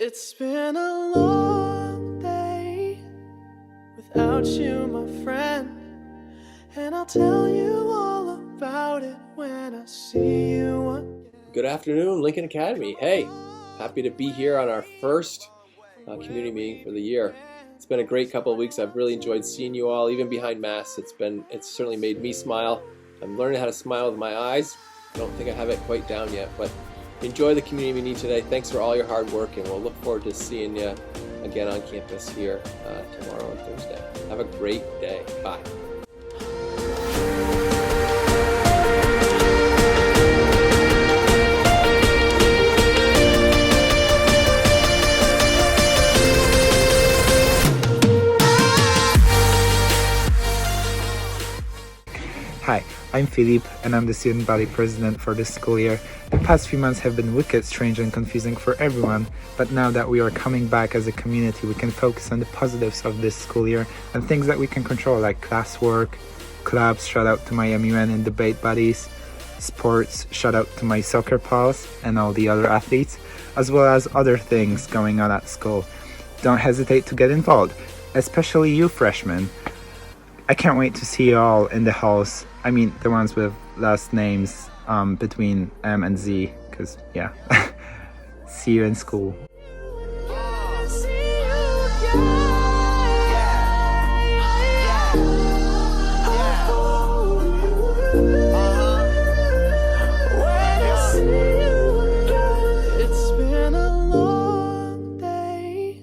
It's been a long day without you, my friend, and I'll tell you all about it when I see you again. Good afternoon, Lincoln Academy. Hey, happy to be here on our first community meeting for the year. It's been a great couple of weeks. I've really enjoyed seeing you all, even behind masks. It's certainly made me smile. I'm learning how to smile with my eyes. I don't think I have it quite down yet, but enjoy the community meeting today. Thanks for all your hard work, and we'll look forward to seeing you again on campus here tomorrow and Thursday. Have a great day. Bye. Hi, I'm Filip, and I'm the student body president for this school year. The past few months have been wicked strange and confusing for everyone, but now that we are coming back as a community, we can focus on the positives of this school year and things that we can control, like classwork, clubs, shout out to my MUN and debate buddies, sports, shout out to my soccer pals and all the other athletes, as well as other things going on at school. Don't hesitate to get involved, especially you freshmen. I can't wait to see you all in the halls. I mean, the ones with last names between M and Z, because, yeah. See you in school. It's been a long day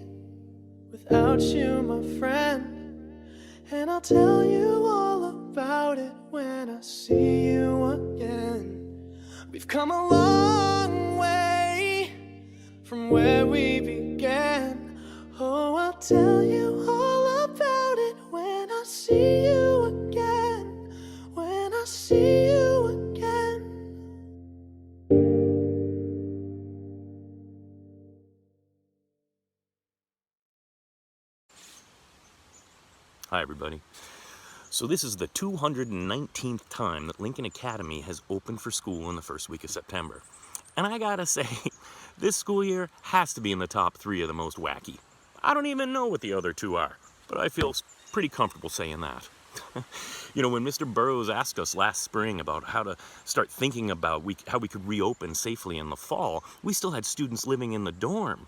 without you, my friend. And I'll tell you all about it when I see you again. We've come a long way from where we began. Oh, I'll tell you all about it when I see you again. When I see you again. Hi everybody. So this is the 219th time that Lincoln Academy has opened for school in the first week of September. And I gotta say, this school year has to be in the top 3 of the most wacky. I don't even know what the other 2 are, but I feel pretty comfortable saying that. You know, when Mr. Burroughs asked us last spring about how to start thinking about how we could reopen safely in the fall, we still had students living in the dorm.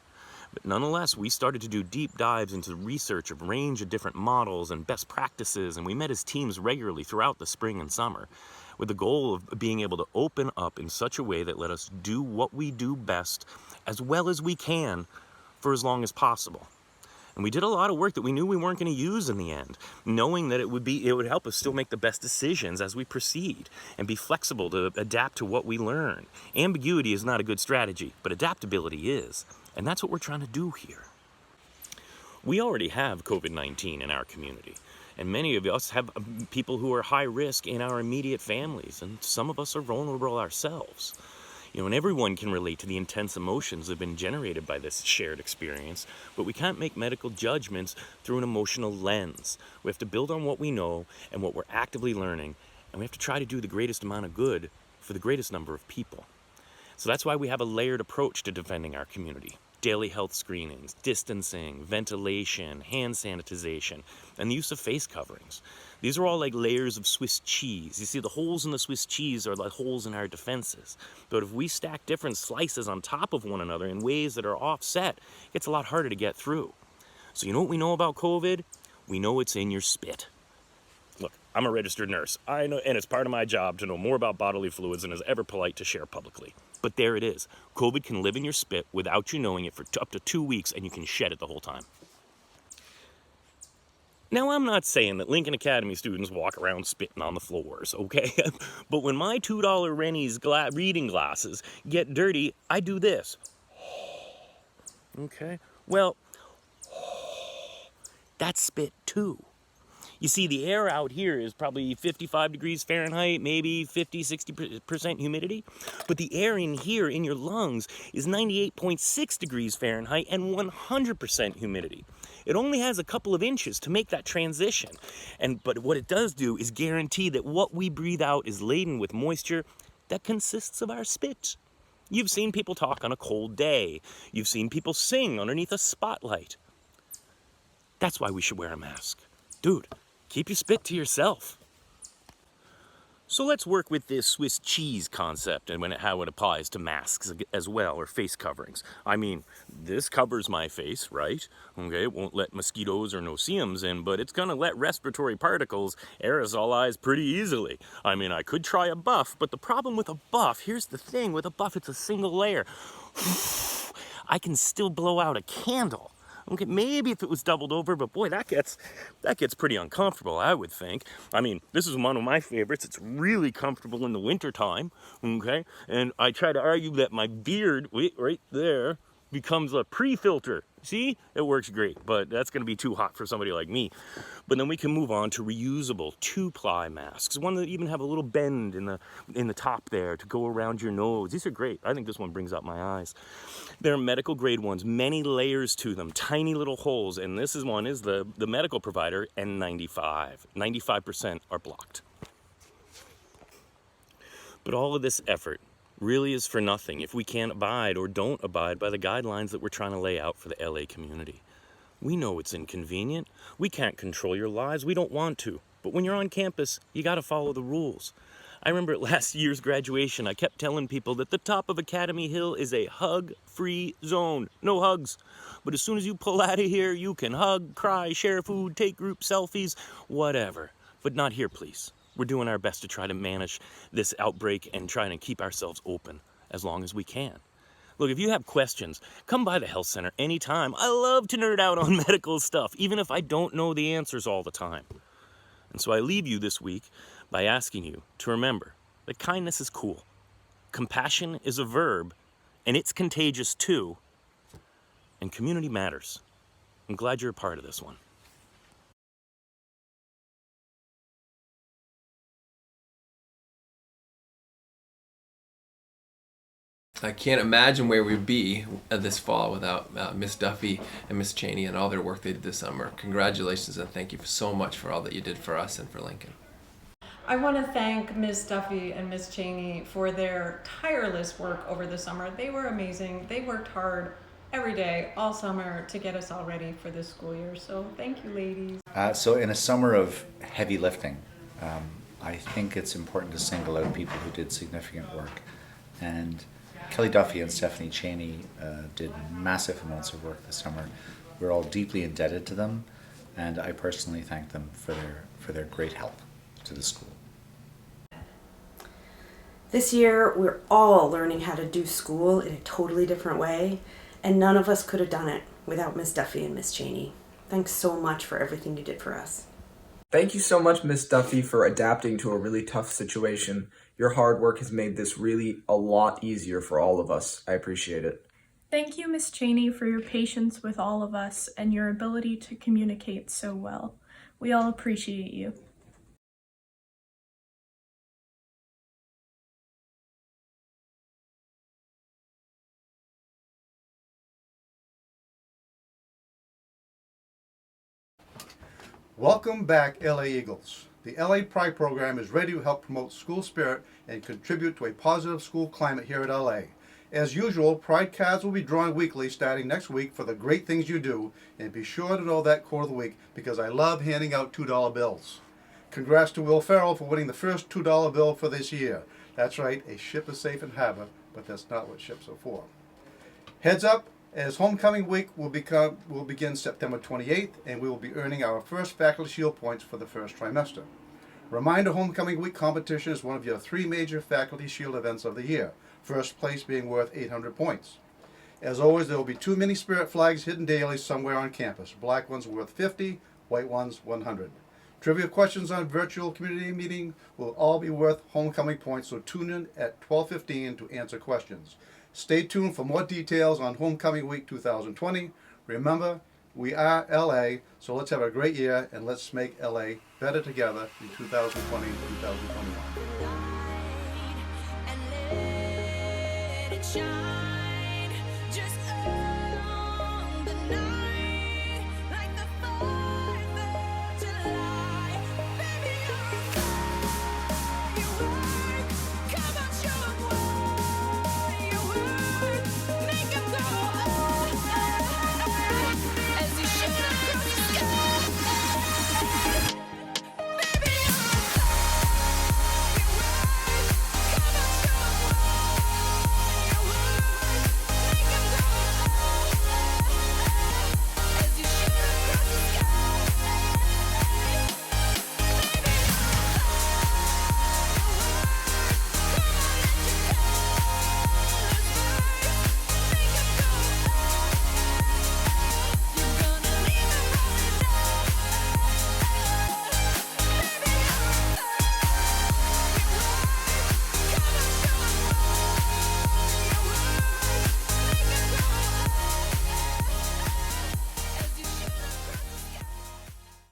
But nonetheless, we started to do deep dives into the research of a range of different models and best practices, and we met as teams regularly throughout the spring and summer with the goal of being able to open up in such a way that let us do what we do best as well as we can for as long as possible. And we did a lot of work that we knew we weren't going to use in the end, knowing that it would help us still make the best decisions as we proceed and be flexible to adapt to what we learn. Ambiguity is not a good strategy, but adaptability is. And that's what we're trying to do here. We already have COVID-19 in our community, and many of us have people who are high risk in our immediate families, and some of us are vulnerable ourselves. You know, and everyone can relate to the intense emotions that have been generated by this shared experience, but we can't make medical judgments through an emotional lens. We have to build on what we know and what we're actively learning, and we have to try to do the greatest amount of good for the greatest number of people. So that's why we have a layered approach to defending our community. Daily health screenings, distancing, ventilation, hand sanitization, and the use of face coverings. These are all like layers of Swiss cheese. You see, the holes in the Swiss cheese are like holes in our defenses. But if we stack different slices on top of one another in ways that are offset, it gets a lot harder to get through. So you know what we know about COVID? We know it's in your spit. Look, I'm a registered nurse. I know, and it's part of my job to know more about bodily fluids than is ever polite to share publicly. But there it is. COVID can live in your spit without you knowing it for up to 2 weeks, and you can shed it the whole time. Now, I'm not saying that Lincoln Academy students walk around spitting on the floors, okay? But when my $2 Rennie's reading glasses get dirty, I do this. Okay? Well, that's spit too. You see, the air out here is probably 55 degrees Fahrenheit, maybe 50, 60% humidity. But the air in here in your lungs is 98.6 degrees Fahrenheit and 100% humidity. It only has a couple of inches to make that transition. But what it does do is guarantee that what we breathe out is laden with moisture that consists of our spit. You've seen people talk on a cold day. You've seen people sing underneath a spotlight. That's why we should wear a mask. Dude, keep your spit to yourself. So let's work with this Swiss cheese concept and how it applies to masks as well, or face coverings. I mean, this covers my face, right? Okay, it won't let mosquitoes or no-see-ums in, but it's gonna let respiratory particles aerosolize pretty easily. I mean, I could try a buff, but the problem with a buff, here's the thing, with a buff, it's a single layer. I can still blow out a candle. Okay, maybe if it was doubled over, but boy, that gets pretty uncomfortable, I would think. I mean, this is one of my favorites. It's really comfortable in the wintertime, okay? And I try to argue that my beard, right there, becomes a pre-filter. See? It works great, but that's gonna be too hot for somebody like me. But then we can move on to reusable 2-ply masks, one that even have a little bend in the top there to go around your nose. These are great. I think this one brings out my eyes. There are medical grade ones, many layers to them, tiny little holes, and this one is the medical provider N95. 95% are blocked. But all of this effort really is for nothing if we can't abide or don't abide by the guidelines that we're trying to lay out for the LA community. We know it's inconvenient. We can't control your lives. We don't want to. But when you're on campus, you got to follow the rules. I remember at last year's graduation, I kept telling people that the top of Academy Hill is a hug-free zone. No hugs. But as soon as you pull out of here, you can hug, cry, share food, take group selfies, whatever. But not here, please. We're doing our best to try to manage this outbreak and trying to keep ourselves open as long as we can. Look, if you have questions, come by the health center anytime. I love to nerd out on medical stuff, even if I don't know the answers all the time. And so I leave you this week by asking you to remember that kindness is cool. Compassion is a verb, and it's contagious too. And community matters. I'm glad you're a part of this one. I can't imagine where we'd be this fall without Miss Duffy and Miss Cheney and all their work they did this summer. Congratulations and thank you so much for all that you did for us and for Lincoln. I want to thank Ms. Duffy and Ms. Cheney for their tireless work over the summer. They were amazing. They worked hard every day, all summer, to get us all ready for this school year. So thank you, ladies. So in a summer of heavy lifting, I think it's important to single out people who did significant work. And Kelly Duffy and Stephanie Cheney did massive amounts of work this summer. We're all deeply indebted to them, and I personally thank them for their great help to the school. This year, we're all learning how to do school in a totally different way, and none of us could have done it without Miss Duffy and Miss Cheney. Thanks so much for everything you did for us. Thank you so much, Miss Duffy, for adapting to a really tough situation. Your hard work has made this really a lot easier for all of us. I appreciate it. Thank you, Miss Cheney, for your patience with all of us and your ability to communicate so well. We all appreciate you. Welcome back, LA Eagles. The LA Pride program is ready to help promote school spirit and contribute to a positive school climate here at LA. As usual, Pride cards will be drawn weekly starting next week for the great things you do, and be sure to know that quote of the week because I love handing out $2 bills. Congrats to Will Ferrell for winning the first $2 bill for this year. That's right, a ship is safe in harbor, but that's not what ships are for. Heads up, as Homecoming Week will begin September 28th, and we will be earning our first Faculty Shield points for the first trimester. Reminder, Homecoming Week competition is one of your 3 major Faculty Shield events of the year, first place being worth 800 points. As always, there will be 2 mini spirit flags hidden daily somewhere on campus. Black ones worth 50, white ones 100. Trivia questions on virtual community meeting will all be worth Homecoming points, so tune in at 12:15 to answer questions. Stay tuned for more details on Homecoming Week 2020. Remember, we are LA, so let's have a great year and let's make LA better together in 2020 and 2021.